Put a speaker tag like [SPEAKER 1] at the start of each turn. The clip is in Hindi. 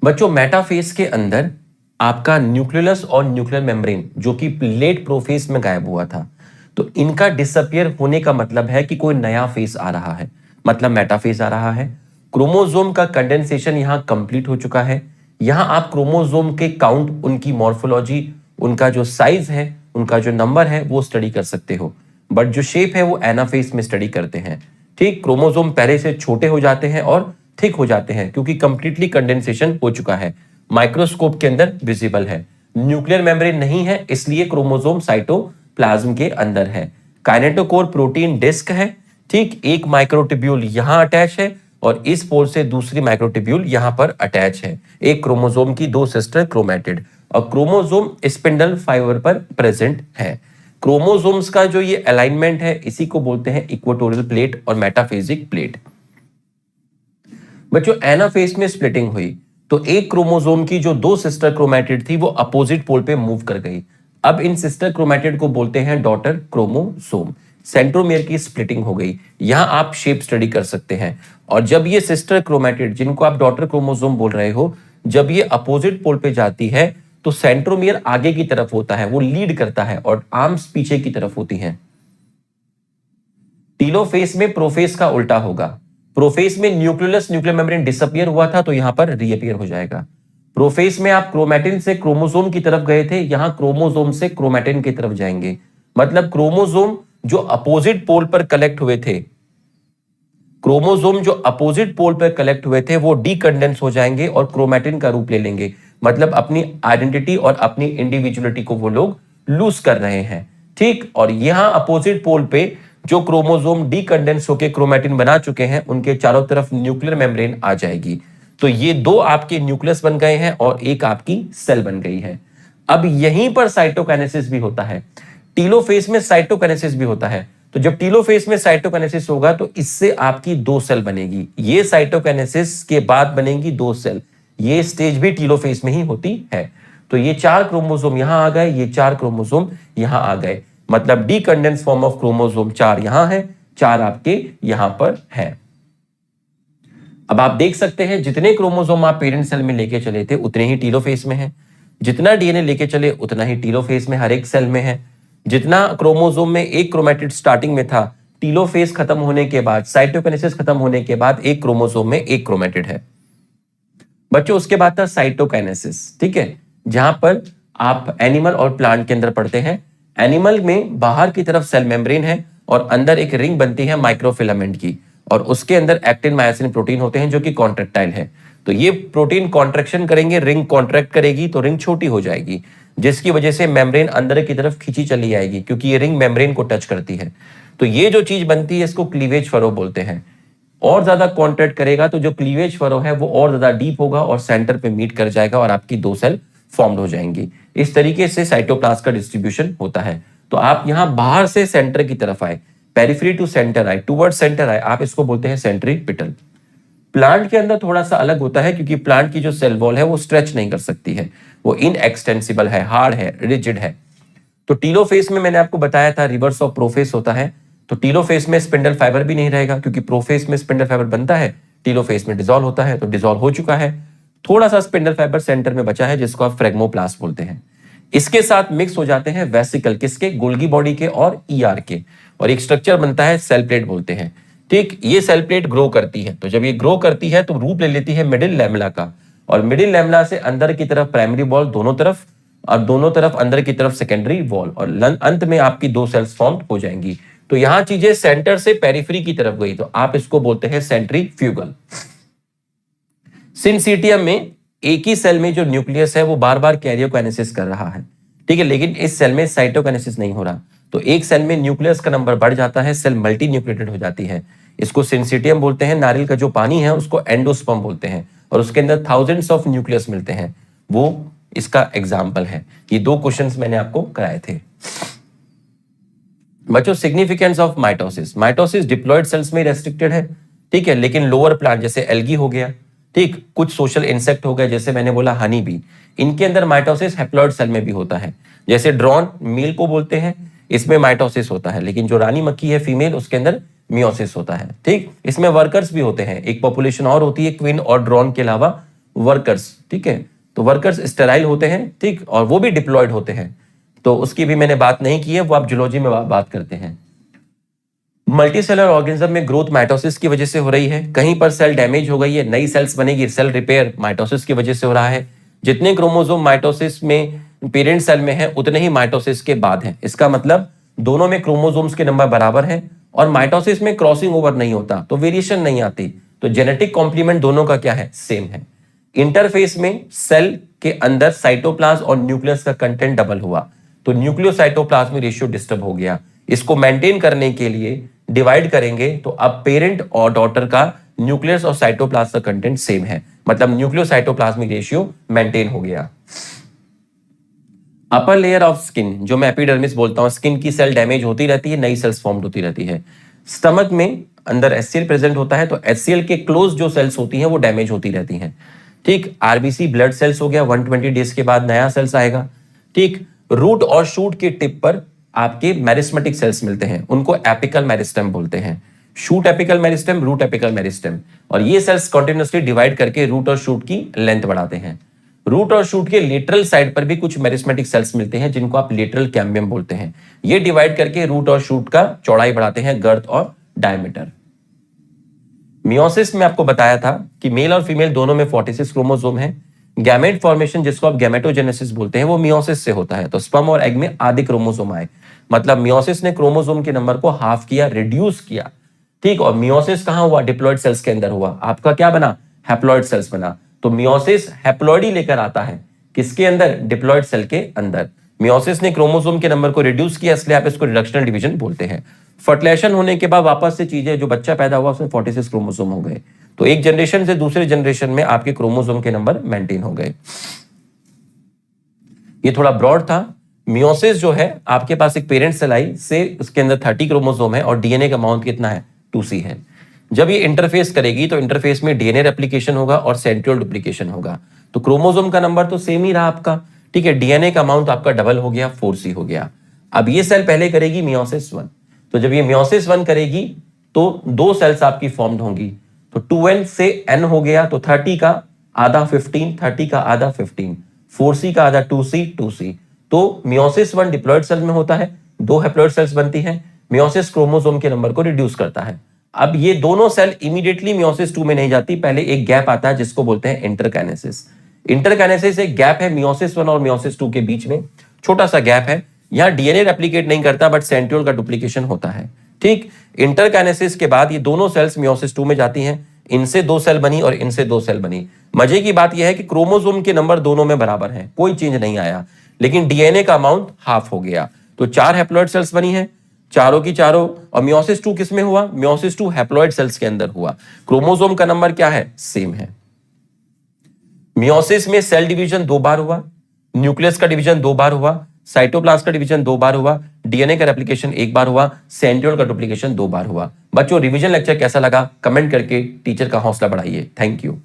[SPEAKER 1] बच्चों मेटाफेज के अंदर आपका न्यूक्लियस और न्यूक्लियर मेम्ब्रेन जो कि लेट प्रोफेज में गायब हुआ था, तो इनका डिसअपियर होने का मतलब है कि कोई नया फेज आ रहा है, मतलब मेटाफेज आ रहा है। क्रोमोसोम का कंडेंसेशन यहां कंप्लीट हो चुका है। यहां आप क्रोमोसोम के काउंट, उनकी मॉर्फोलॉजी, उनका जो साइज है, उनका जो नंबर है वो स्टडी कर सकते हो। बट जो शेप है वो एनाफेज में स्टडी करते हैं। ठीक, क्रोमोसोम पहले से छोटे हो जाते हैं और थिक हो जाते हैं क्योंकि कंप्लीटली कंडेंसेशन हो चुका है, माइक्रोस्कोप के अंदर विजिबल है। न्यूक्लियर मेम्ब्रेन नहीं है, इसलिए क्रोमोसोम साइटोप्लाज्म के अंदर है। काइनेटोकोर प्रोटीन डिस्क है। ठीक, एक माइक्रोट्यूब्यूल यहां अटैच है और इस पोल से दूसरी माइक्रोट्यूब्यूल यहां पर अटैच है। एक क्रोमोसोम की दो सिस्टर क्रोमेटिड, और क्रोमोसोम स्पिंडल फाइबर पर प्रेजेंट है। क्रोमोसोम्स का जो ये अलाइनमेंट है इसी को बोलते हैं इक्वेटोरियल प्लेट और मेटाफेजिक प्लेट। बच्चों एनाफेज में स्प्लिटिंग हुई तो एक क्रोमोसोम की जो दो सिस्टर क्रोमेटिड थी वो अपोजिट पोल पे मूव कर गई। अब इन सिस्टर क्रोमेटिड को बोलते हैं डॉटर क्रोमोसोम। सेंट्रोमियर की स्प्लिटिंग हो गई। यहां आप शेप स्टडी कर सकते हैं। और जब ये सिस्टर क्रोमेटिड, जिनको आप डॉटर क्रोमोसोम बोल रहे हो, जब ये अपोजिट पोल पे जाती है तो सेंट्रोमियर आगे की तरफ होता है, वो लीड करता है, और आर्म्स पीछे की तरफ होती हैं। टीलोफेज में प्रोफेज का उल्टा होगा। प्रोफेज में न्यूक्लियस न्यूक्लियर मेम्ब्रेन डिसअपियर हुआ था तो यहां पर रीअपियर हो जाएगा। प्रोफेज में आप क्रोमैटिन से क्रोमोसोम की तरफ गए थे, यहां क्रोमोसोम से क्रोमैटिन की तरफ जाएंगे। मतलब क्रोमोसोम जो अपोजिट पोल पर कलेक्ट हुए थे, क्रोमोसोम जो अपोजिट पोल पर कलेक्ट हुए थे वो डीकंडेंस हो जाएंगे और क्रोमैटिन का रूप ले लेंगे। मतलब अपनी आइडेंटिटी और अपनी इंडिविजुअलिटी को वो लोग लूज कर रहे हैं। ठीक, और यहां अपोजिट पोल पे जो क्रोमोसोम डीकंडेंस होकर क्रोमैटिन बना चुके हैं उनके चारों तरफ न्यूक्लियर मेम्ब्रेन आ जाएगी। तो ये दो आपके न्यूक्लियस बन गए हैं और एक आपकी सेल बन गई है। अब यहीं पर साइटोकाइनेसिस भी होता है। टीलोफेज में साइटोकाइनेसिस भी होता है। तो जब टीलोफेज में साइटोकाइनेसिस होगा तो इससे आपकी दो सेल बनेगी। ये साइटोकाइनेसिस के बाद बनेंगी दो सेल। ये स्टेज भी टीलोफेज में ही होती है। तो ये चार क्रोमोसोम यहां आ गए, ये चार क्रोमोसोम यहां आ गए। मतलब डीकंडेंस फॉर्म ऑफ क्रोमोसोम चार यहां है, चार आपके यहां पर है। अब आप देख सकते हैं जितने क्रोमोसोम आप पेरेंट सेल में लेके चले थे उतने ही टीलोफेज में है। जितना डीएनए लेके चले उतना ही टीलोफेज में हर एक सेल में है। जितना क्रोमोसोम में एक क्रोमेटिड स्टार्टिंग में था, टीलोफेज खत्म होने के बाद, साइटोकिनेसिस खत्म होने के बाद एक क्रोमोसोम में एक क्रोमेटिड है। बच्चों उसके बाद था साइटोकाइनेसिस। ठीक है, जहां पर आप एनिमल और प्लांट के अंदर पढ़ते हैं। एनिमल में बाहर की तरफ सेल मेम्ब्रेन है और अंदर एक रिंग बनती है माइक्रोफिलामेंट की, और उसके अंदर एक्टिन मायोसिन प्रोटीन होते हैं जो कि कॉन्ट्रेक्टाइल है। तो ये प्रोटीन कॉन्ट्रेक्शन करेंगे, रिंग कॉन्ट्रैक्ट करेगी तो रिंग छोटी हो जाएगी, जिसकी वजह से मेम्ब्रेन अंदर की तरफ खींची चली आएगी क्योंकि ये रिंग मेम्ब्रेन को टच करती है। तो ये जो चीज बनती है इसको क्लीवेज फरो बोलते हैं। और ज्यादा कॉन्ट्रैक्ट करेगा तो जो क्लीवेज फरो है वो और ज्यादा डीप होगा और सेंटर पे मीट कर जाएगा और आपकी दो सेल फॉर्म्ड हो जाएंगी। इस तरीके से साइटोप्लाज्म का डिस्ट्रीब्यूशन होता है। तो आप यहां बाहर से सेंटर की तरफ आए, पेरिफेरी टू सेंटर आए, टुवर्ड सेंटर आए, आप इसको बोलते हैं सेंट्रीपिटल। प्लांट के अंदर थोड़ा सा अलग होता है क्योंकि प्लांट की जो सेल वॉल है वो स्ट्रेच नहीं कर सकती है, वो इनएक्सटेंसिबल है, हार्ड है, रिजिड है। तो टीलोफेज में मैंने आपको बताया था रिवर्स ऑफ प्रोफेज होता है। तो टीलोफेज में स्पिंडल फाइबर भी नहीं रहेगा क्योंकि प्रोफेज में स्पिंडल फाइबर बनता है, टीलोफेज में डिसॉल्व होता है, तो डिसॉल्व हो चुका है। थोड़ा सा स्पिंडल फाइबर सेंटर में बचा है जिसको आप फ्रेगमोप्लास्ट बोलते हैं। इसके साथ मिक्स हो जाते हैं वेसिकल, किसके? गोल्गी बॉडी के और ईआर के, और एक स्ट्रक्चर बनता है सेल प्लेट बोलते हैं। ठीक, ये सेल प्लेट ग्रो करती है, तो जब ये ग्रो करती है तो रूप ले लेती है मिडिल लैमेला का, और मिडिल लैमेला से अंदर की तरफ प्राइमरी वॉल दोनों तरफ, और दोनों तरफ अंदर की तरफ सेकेंडरी वॉल, और अंत में आपकी दो सेल्स फॉर्म हो जाएंगी। तो यहां चीजें सेंटर से पेरिफेरी की तरफ गई तो आप इसको बोलते हैं सेंट्रीफ्यूगल। सिनसीटियम में एक ही सेल में जो न्यूक्लियस है वो बार बार कैरियोकाइनेसिस कर रहा है। ठीक है, लेकिन इस सेल में साइटोकाइनेसिस नहीं हो रहा, तो एक सेल में न्यूक्लियस का नंबर बढ़ जाता है, सेल मल्टी न्यूक्लिएटेड हो जाती है। इसको सिनसीटियम बोलते हैं। नारियल का जो पानी है उसको एंडोस्पर्म बोलते हैं, और उसके अंदर थाउजेंड्स ऑफ न्यूक्लियस मिलते हैं, वो इसका एग्जाम्पल है। ये दो क्वेश्चंस मैंने आपको कराए थे। बच्चों significance of mitosis, mitosis diploid cells में रेस्ट्रिक्टेड है। ठीक है, लेकिन लोअर प्लांट जैसे एल्गी हो गया, ठीक, कुछ सोशल इंसेक्ट हो गए जैसे मैंने बोला हनी बी, इनके अंदर माइटोसिस हैप्लॉयड सेल में भी होता है। जैसे ड्रोन मेल को बोलते हैं, इसमें माइटोसिस होता है, लेकिन जो रानी मक्खी है फीमेल उसके अंदर मियोसिस होता है। ठीक, इसमें वर्कर्स भी होते हैं, एक पॉपुलेशन और होती है क्वीन और ड्रोन के अलावा, वर्कर्स, ठीक है, तो वर्कर्स स्टेराइल होते हैं, ठीक, और वो भी डिप्लॉयड होते हैं, तो उसकी भी मैंने बात नहीं की है, वो आप जूलॉजी में बात करते हैं। मल्टीसेलर ऑर्गेनिज्म में ग्रोथ माइटोसिस की वजह से हो रही है, कहीं पर सेल डैमेज हो गई है, नई सेल्स बनेगी, सेल रिपेयर माइटोसिस की वजह से हो रहा है। जितने क्रोमोसोम माइटोसिस में पेरेंट सेल में है उतने ही माइटोसिस के बाद है, इसका मतलब दोनों में क्रोमोसोम्स के नंबर बराबर है, और माइटोसिस में क्रॉसिंग ओवर नहीं होता तो वेरिएशन नहीं आती, तो जेनेटिक कॉम्प्लीमेंट दोनों का क्या है, सेम है। इंटरफेस में सेल के अंदर साइटोप्लाज्म और न्यूक्लियस का कंटेंट डबल हुआ, तो न्यूक्लियोसाइटोप्लाज्मिक रेशियो डिस्टर्ब हो गया। इसको मेंटेन करने के लिए डिवाइड करेंगे तो अब पेरेंट और डॉटर का न्यूक्लियस और साइटोप्लाज्म का कंटेंट सेम है, मतलब न्यूक्लियोसाइटोप्लाज्मिक रेशियो मेंटेन हो गया। अपर लेयर ऑफ स्किन, जो मैं एपिडर्मिस बोलता हूं, स्किन की सेल डैमेज होती रहती है, नई सेल्स फॉर्म होती रहती है। स्टमक में अंदर एचसीएल प्रेजेंट होता है, तो एचसीएल के क्लोज जो सेल्स होती हैं वो डैमेज होती रहती हैं, ठीक। आरबीसी ब्लड सेल्स हो गया, 120 डेज के बाद नया सेल्स आएगा, ठीक। रूट और शूट के टिप पर आपके मेरिस्टेमेटिक सेल्स मिलते हैं, उनको एपिकल मेरिस्टेम बोलते हैं। Shoot apical meristem, root apical meristem, और ये सेल्स कंटिन्यूअसली डिवाइड करके रूट और शूट की लेंथ बढ़ाते हैं। रूट और शूट के लेटरल साइड पर भी कुछ मेरिस्टेमेटिक सेल्स मिलते हैं जिनको आप लेटरल कैम्बियम बोलते हैं, ये डिवाइड करके रूट और शूट का चौड़ाई बढ़ाते हैं, गर्थ और डायमीटर। मियोसिस में आपको बताया था कि मेल और फीमेल दोनों में 46 क्रोमोसोम है। गैमेट फॉर्मेशन, जिसको आप गैमेटोजेनेसिस बोलते हैं, वो मियोसिस से होता है, तो स्पर्म और एग में आधे क्रोमोसोम आए, मतलब मियोसिस ने क्रोमोसोम के नंबर को हाफ किया, रिड्यूस किया, ठीक। और मियोसिस कहां हुआ, डिप्लॉयड सेल्स के अंदर हुआ, आपका क्या बना, हैप्लॉयड सेल्स बना। तो मियोसिस हैप्लॉयड ही लेकर आता है, किसके अंदर, डिप्लॉयड सेल के अंदर। मियोसिस ने क्रोमोसोम के नंबर को रिड्यूस किया, इसलिए आप इसको रिडक्शनल डिवीजन बोलते हैं। फर्टिलाइजेशन होने के बाद वापस से चीजें, जो बच्चा पैदा हुआ उसमें 46 क्रोमोसोम हो गए, तो एक जनरेशन से दूसरे जनरेशन में आपके क्रोमोसोम के नंबर मेंटेन हो गए। ये थोड़ा ब्रॉड था। मियोसिस जो है, आपके पास एक पेरेंट सेल आई से उसके अंदर 30 क्रोमोसोम है और डीएनए का अमाउंट कितना है, 2C है। जब ये इंटरफेस करेगी तो इंटरफेस में डीएनए रेप्लिकेशन होगा और सेंट्रियोल डुप्लीकेशन होगा, तो क्रोमोसोम का नंबर तो सेम ही रहा आपका, ठीक है, डीएनए का अमाउंट आपका डबल हो गया, 4C हो गया। अब ये सेल पहले करेगी मियोसिस 1, तो जब ये मियोसिस 1 करेगी तो 2 सेल्स आपकी फॉर्म्ड होंगी, तो 2n से n हो गया, तो 30 का आधा 15, 30 का आधा 15, 4C का आधा 2C, तो मियोसिस 1 डिप्लॉयड सेल में होता है, 2 हैप्लॉयड सेल्स बनती हैं, मियोसिस क्रोमोसोम के नंबर को रिड्यूस करता है। अब ये दोनों सेल इमीडिएटली मियोसिस 2 में नहीं जाती, पहले एक गैप आता है जिसको बोलते हैं इंटरकाइनेसिस। इंटरकाइनेसिस एक गैप है मियोसिस 1 और मियोसिस 2 के बीच में, छोटा सा गैप है, यहां डीएनए रेप्लिकेट नहीं करता बट सेंट्रियोल का डुप्लीकेशन होता है, ठीक। इंटरकाइनेसिस के बाद ये दोनों सेल्स मियोसिस 2 में जाती हैं, इनसे 2 सेल बनी और इनसे 2 सेल बनी। मजे की बात यह है कि क्रोमोसोम के नंबर दोनों में बराबर हैं, कोई चेंज नहीं आया, लेकिन डीएनए का अमाउंट हाफ हो गया, तो 4 हैप्लॉयड सेल्स बनी है, चारों की चारों। और मियोसिस 2 किस में हुआ, मियोसिस 2 हैप्लॉयड सेल्स के अंदर हुआ, क्रोमोसोम का नंबर क्या है, सेम है। मियोसिस में सेल डिवीजन 2 बार हुआ, न्यूक्लियस का डिवीजन 2 बार हुआ, साइटोप्लाज्म का डिवीजन 2 बार हुआ, डीएनए का रेप्लिकेशन 1 बार हुआ, सेंट्रियोल का डुप्लीकेशन 2 बार हुआ। बच्चों, रिवीजन लेक्चर कैसा लगा कमेंट करके टीचर का हौसला बढ़ाइए। Thank you.